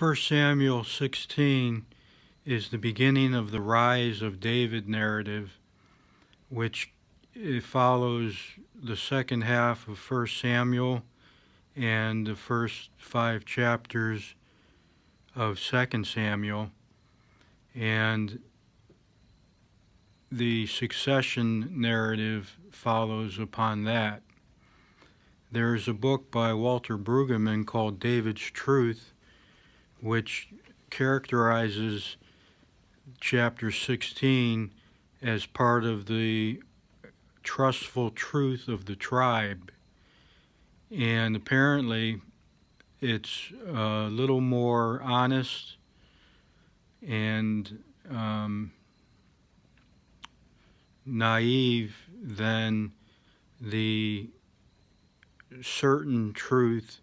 1 Samuel 16 is the beginning of the rise of David narrative, which it follows the second half of 1 Samuel and the first 5 chapters of 2 Samuel, and the succession narrative follows upon that. There's a book by Walter Brueggemann called David's Truth, which characterizes chapter 16 as part of the trustful truth of the tribe. And apparently it's a little more honest and naive than the certain truth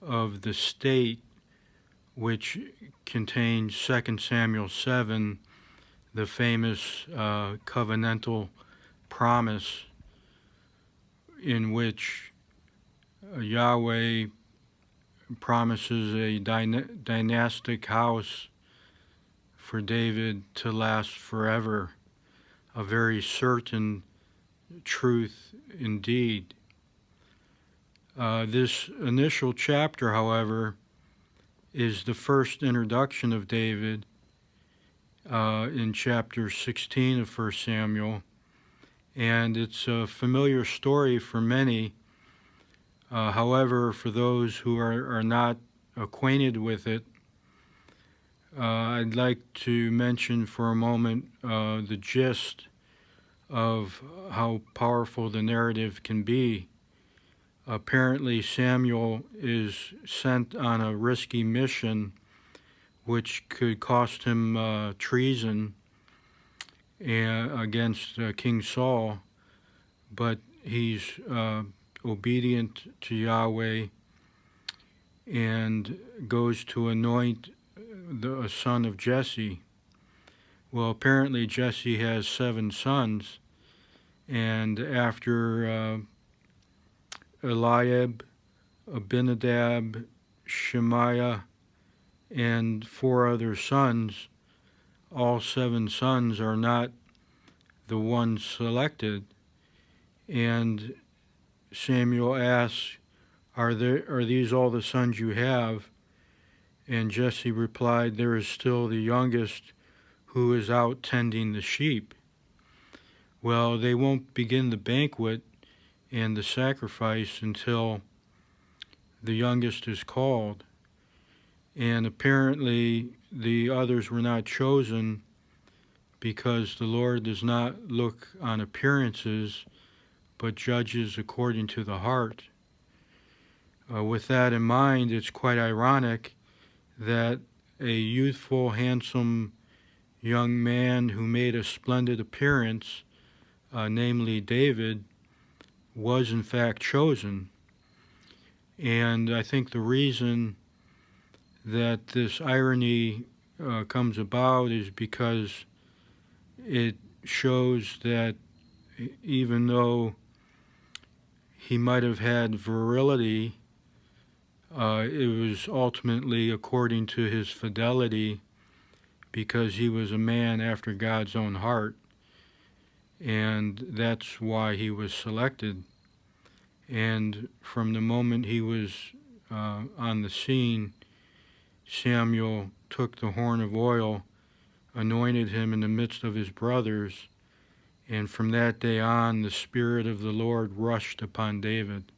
of the state, which contains 2 Samuel 7, the famous covenantal promise in which Yahweh promises a dynastic house for David to last forever, a very certain truth indeed. This initial chapter, however, is the first introduction of David in chapter 16 of 1 Samuel, and it's a familiar story for many. However, for those who are not acquainted with it, I'd like to mention for a moment the gist of how powerful the narrative can be. Apparently, Samuel is sent on a risky mission which could cost him treason against King Saul, but he's obedient to Yahweh and goes to anoint a son of Jesse. Well, apparently Jesse has 7 sons, and after Eliab, Abinadab, Shemaiah, and 4 other sons, all 7 sons are not the ones selected. And Samuel asks, are these all the sons you have? And Jesse replied, there is still the youngest who is out tending the sheep. Well, they won't begin the banquet and the sacrifice until the youngest is called. And apparently the others were not chosen because the Lord does not look on appearances, but judges according to the heart. With that in mind, it's quite ironic that a youthful, handsome young man who made a splendid appearance, namely David, was in fact chosen. And I think the reason that this irony comes about is because it shows that even though he might have had virility, it was ultimately according to his fidelity, because he was a man after God's own heart, and that's why he was selected. And from the moment he was on the scene, Samuel took the horn of oil, anointed him in the midst of his brothers, and from that day on the Spirit of the Lord rushed upon David.